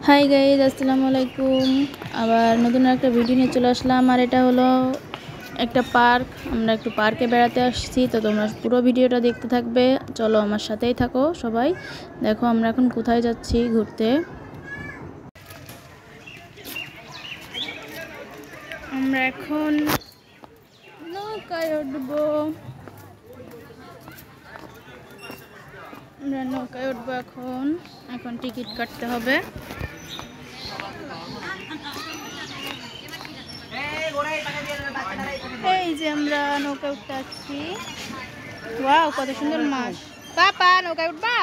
Hi guys, আসসালামু আলাইকুম। আবার নতুন একটা ভিডিও নিয়ে চলে আসলাম। আর এটা হলো একটা পার্ক। আমরা একটু পার্কে বেড়াতে আসছি, তো তোমরা পুরো ভিডিওটা দেখতে থাকবে। চলো আমার সাথেই থাকো সবাই। দেখো আমরা এখন কোথায় যাচ্ছি ঘুরতে। আমরা এখন নৌকায় উঠবো। আমরা নৌকায় উঠবো এখন টিকিট কাটতে হবে। এই যে আমরা নৌকা উঠতে আসছি। ওয়াও, কত সুন্দর মাছ। পাপা নৌকায় উঠবা?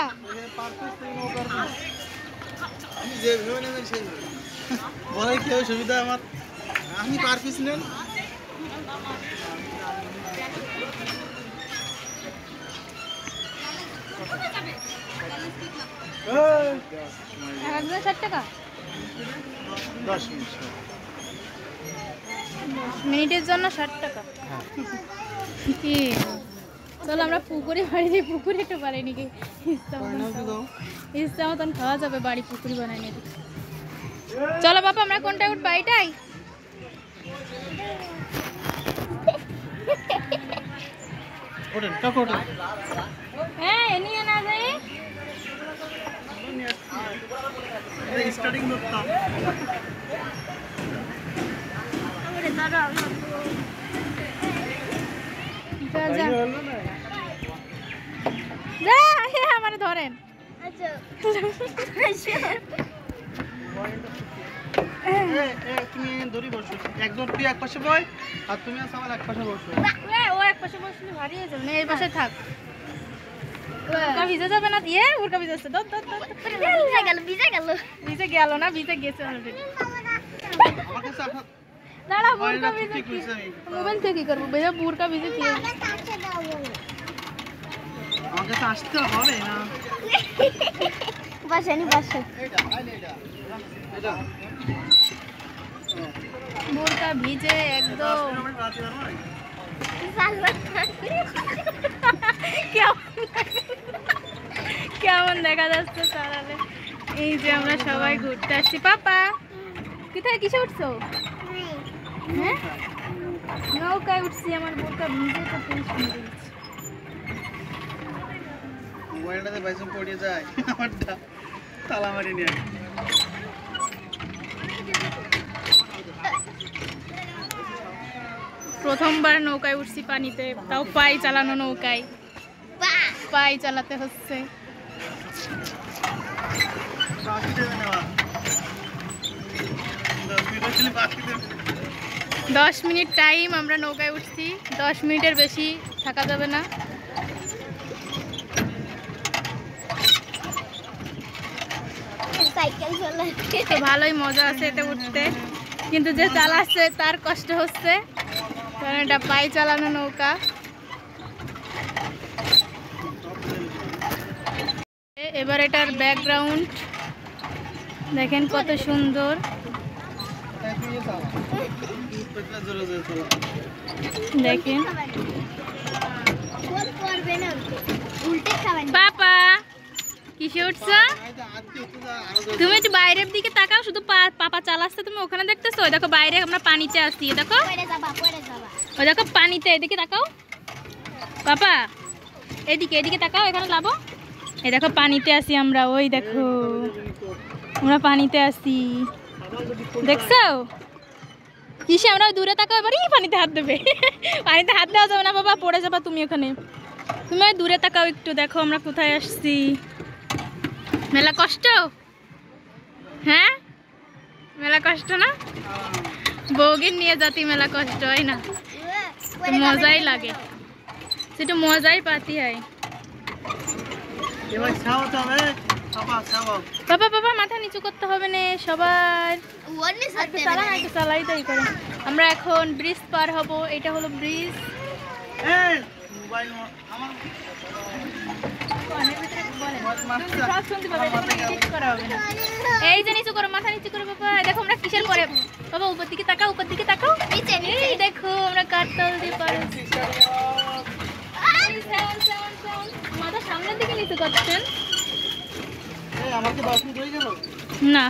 সুবিধা আমার, আমি পার পিস নেন। একজন 60 টাকা, 10 মিনিট মিনিটের জন্য 60 টাকা। কি চলো আমরা পুকুরে বাড়ি দিই। পুকুরে একটু বানাই নাকি ইচ্ছা মতন খাওয়া যাবে, বাড়ি পুকুরি বানাই নিয়ে। চলো বাবা, আমরা কোনটা উঠবো? এটাই। হ্যাঁ, নিয়ে না যাই। স্টার্টিং করতাম। আমার ধরেন। তুমি দড়ি বসো, একজন তুই এক পাশে বয় আর তুমি আছো আমার এক পাশে বসো। ও এক পাশে বসলে ভারী হয়ে যাবে না, এই পাশে থাক। ওরকা ভিজে যাবে না দিয়ে, ওরকা ভিজে যাচ্ছে। ভিজে গেল না, ভিজে গেছে অলরেডি। আমার কাছে আপনার দাঁড়া, বুরকা ভিজে মোবাইল থেকে কি করবো? ভैया বুরকা ভিজে দিয়ে আমার কাছে আসতে হবে না। বাসানি বাসা বুরকা ভিজে একদম। কেমন দেখা যাচ্ছে তাহলে? এই যে আমরা সবাই ঘুরতে আসছি। পাপা কোথায়, কিসে উঠছো? হ্যাঁ, নৌকায় উঠছি। আমার বুরকা ভিজে তো খুব সুন্দর। মোবাইলটাতে বাইসম পড়ে যায়, আমারটা তালা মারি নিয়ে। প্রথমবার নৌকায় উঠছি পানিতে, তাও পাই চালানো নৌকায়। পাই চালাতে হচ্ছে। 10 মিনিট টাইম আমরা নৌকায় উঠছি। 10 মিনিটের বেশি থাকা যাবে না। তো ভালোই মজা আছে এতে উঠতে, কিন্তু যে চালাচ্ছে তার কষ্ট হচ্ছে, কারণ এটা পাই চালানো নৌকা। এবার এটার ব্যাকগ্রাউন্ড দেখেন কত সুন্দর। দেখেন পাপা কিসে উঠছো? তুমি একটু বাইরের দিকে তাকাও, শুধু পাপা চালাচ্ছে, তুমি ওখানে দেখতেছো? ওই দেখো বাইরে আমরা পানিতে আসছি, দেখো ওই দেখো পানিতে। এদিকে তাকাও পাপা, এদিকে এদিকে তাকাও, এখানে লাভো। এই দেখো পানিতে আসি আমরা, ওই দেখো আমরা পানিতে আসি, দেখছো? কিসে আমরা দূরে তাকাও, এবারই পানিতে হাত দেবে। পানিতে হাত দেওয়া যাবে না বাবা, পড়ে যাবা তুমি ওখানে। তুমি দূরে তাকাও একটু, দেখো আমরা কোথায় আসছি। মেলা কষ্ট, হ্যাঁ মেলা কষ্ট না? বউগির নিয়ে যাতি মেলা কষ্ট হয় না, মজাই লাগে, সেটা মজাই পাতি হয়। বাবা বাবা মাথা নিচু করতে হবে না সবার, চালাই তাই করে। আমরা এখন ব্রিজ পার হব, এটা হলো ব্রিজ। এই যে নিচু করো, মাথা নিচু করো বাবা। দেখো আমরা কিসের পরে বাবা, উপর দিকে তাকাও, উপর দিকে তাকাও। এই দেখো আমরা কাঠতল দিয়ে পার হচ্ছি। মাথা সামনের দিকে নিচু করছেন। আমার কি 10 মিনিট হয়ে গেল? না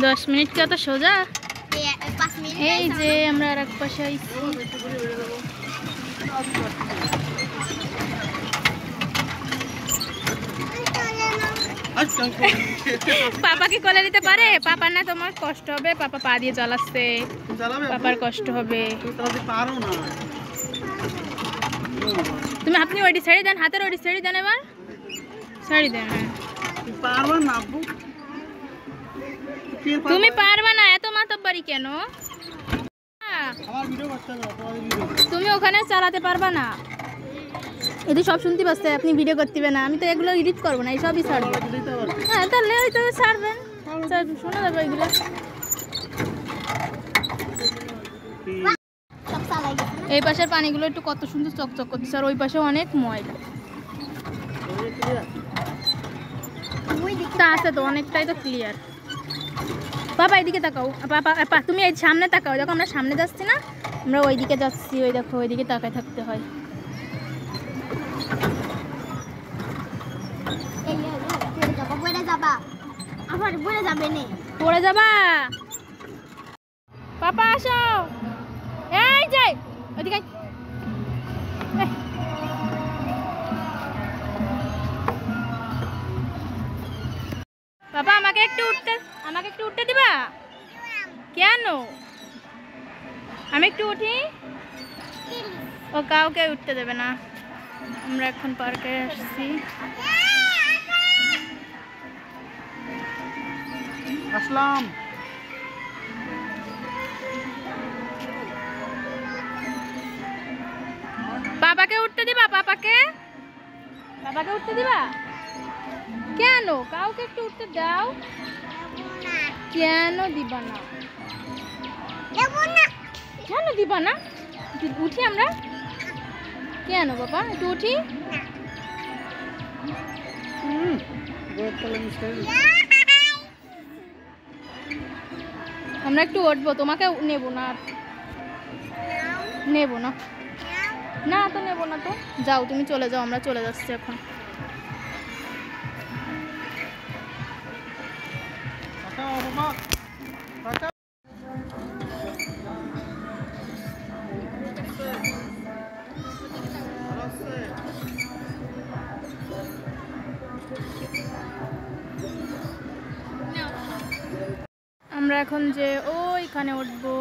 10 মিনিট কি অত সোজা? 5 মিনিট এই যে আমরা আর এক পাশে আইছি। পাপাকে কোলে নিতে পারে? পাপা না, তোমার কষ্ট হবে, পাপা পা দিয়ে চালাচ্ছে, পাপার কষ্ট হবে। তুমি আপনি ওইটি ছেড়ে দেন, হাতের ওইটি ছেড়ে দেন, এবার ছেড়ে দেন। তুমি পারবে না, এত মাতব্বরি কেন? তুমি ওখানে চালাতে পারবা না, এটি সব শুনতে পাচ্ছে, আপনি ভিডিও করতে না, আমি তো এগুলো এডিট করবো না, এইসবই ছাড়বো। হ্যাঁ তাহলে ওই তো ছাড়বেন, শোনা যাবে এগুলো। এই পাশের পানিগুলো একটু কত সুন্দর চকচক করতেছে, আর ওই পাশে অনেক ময়লা তা আছে তো, অনেকটাই তো ক্লিয়ার। বাবা এদিকে তাকাও, পাপা তুমি এই সামনে তাকাও, দেখো আমরা সামনে যাচ্ছি না, আমরা ওইদিকে যাচ্ছি, ওই দেখো ওইদিকে তাকায় থাকতে হয়। পড়ে যাবা? পাপা আসো, এই যাই ওইদিকে। বাবা আমাকে একটু উঠতে দিবা? কেন? আমি একটু উঠি? ও কাউকে উঠতে দেবে না। আমরা এখন পার্কে আসছি। আসলাম। বাবাকে উঠতে দিবা? বাবাকে উঠতে দিবা? কেন? কাউকে একটু উঠতে দাও। কেন দিবা না? কেন দিবা না? উঠি আমরা? কেন বাবা, একটু উঠি? আমরা একটু উঠবো, তোমাকে নেবো না, নেবো না, না তো নেবো না তো। যাও তুমি চলে যাও, আমরা চলে যাচ্ছি এখন। আমরা এখন যে ওইখানে উঠবো,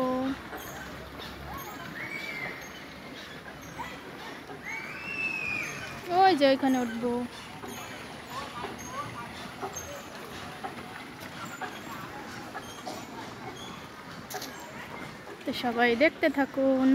ওই যে ওইখানে উঠবো। তো সবাই দেখতে থাকুন।